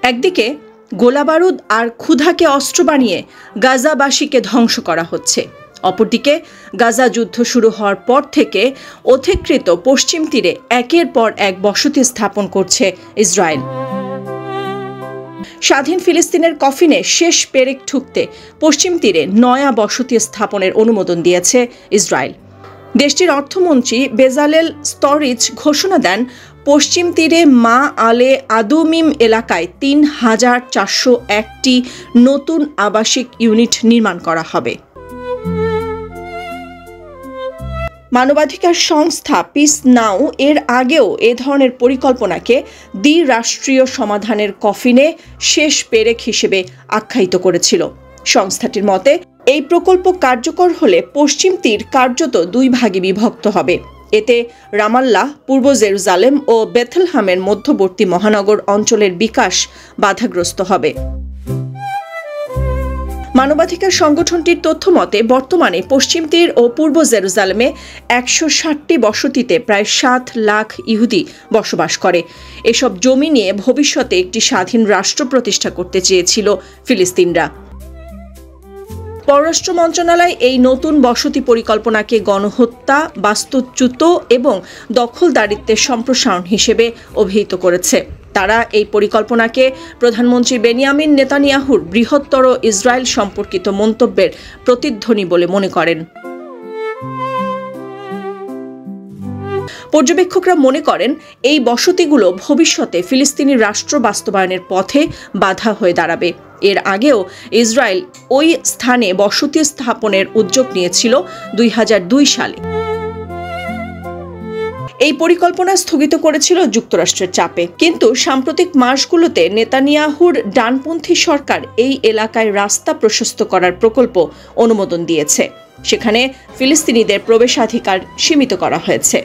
একদিকে গোলাবারুদ আর ক্ষুধাকে অস্ত্র বানিয়ে গাজাবাসীকে ধ্বংস করা হচ্ছে, অপরদিকে গাজা যুদ্ধ শুরু হওয়ার পর থেকে অধিকৃত পশ্চিম তীরে একের পর এক বসতি স্থাপন করছে ইসরায়েল। স্বাধীন ফিলিস্তিনের কফিনে শেষ পেরেক ঠুকতে পশ্চিম তীরে নয়া বসতি স্থাপনের অনুমোদন দিয়েছে ইসরায়েল। দেশটির অর্থমন্ত্রী বেজালেল স্তরিচ ঘোষণা দেন, পশ্চিম তীরে মা আলে আদুমিম এলাকায় ৩,৪০১টি নতুন আবাসিক ইউনিট নির্মাণ করা হবে। মানবাধিকার সংস্থা পিস নাও এর আগেও এ ধরনের পরিকল্পনাকে দ্বিরাষ্ট্রীয় সমাধানের কফিনে শেষ পেরেক হিসেবে আখ্যায়িত করেছিল। সংস্থাটির মতে, এই প্রকল্প কার্যকর হলে পশ্চিম তীর কার্যত দুই ভাগে বিভক্ত হবে। এতে রামাল্লাহ, পূর্ব জেরুজালেম ও বেথলহামের মধ্যবর্তী মহানগর অঞ্চলের বিকাশ বাধাগ্রস্ত হবে। মানবাধিকার সংগঠনটির তথ্য মতে, বর্তমানে পশ্চিম তীর ও পূর্ব জেরুজালেমে ১৬০টি বসতিতে প্রায় ৭ লাখ ইহুদি বসবাস করে। এসব জমি নিয়ে ভবিষ্যতে একটি স্বাধীন রাষ্ট্র প্রতিষ্ঠা করতে চেয়েছিল ফিলিস্তিনরা। পররাষ্ট্র মন্ত্রণালয় এই নতুন বসতি পরিকল্পনাকে গণহত্যা, বাস্তুচ্যুত এবং দখলদারিত্বের সম্প্রসারণ হিসেবে অভিহিত করেছে। তারা এই পরিকল্পনাকে প্রধানমন্ত্রী বেনিয়ামিন নেতানিয়াহুর বৃহত্তর ইসরায়েল সম্পর্কিত মন্তব্যের প্রতিধ্বনি বলে মনে করেন। পর্যবেক্ষকরা মনে করেন, এই বসতিগুলো ভবিষ্যতে ফিলিস্তিনি রাষ্ট্র বাস্তবায়নের পথে বাধা হয়ে দাঁড়াবে। এর আগেও ইসরায়েল ওই স্থানে বসতি স্থাপনের উদ্যোগ নিয়েছিল ২০০২ সালে। এই পরিকল্পনা স্থগিত করেছিল যুক্তরাষ্ট্রের চাপে, কিন্তু সাম্প্রতিক মাসগুলোতে নেতানিয়াহুর ডানপন্থী সরকার এই এলাকায় রাস্তা প্রশস্ত করার প্রকল্প অনুমোদন দিয়েছে। সেখানে ফিলিস্তিনিদের প্রবেশাধিকার সীমিত করা হয়েছে।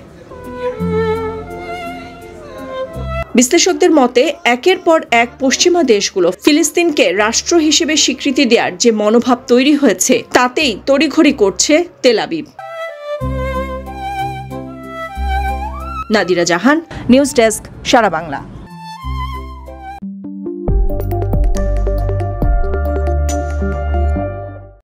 বিশ্লেষকদের মতে, একের পর এক পশ্চিমা দেশগুলো ফিলিস্তিনকে রাষ্ট্র হিসেবে স্বীকৃতি দেওয়ার যে মনোভাব তৈরি হয়েছে, তাতেই তড়িঘড়ি করছে তেল আবিব। নাদিরা জাহান, নিউজ ডেস্ক, সারা বাংলা।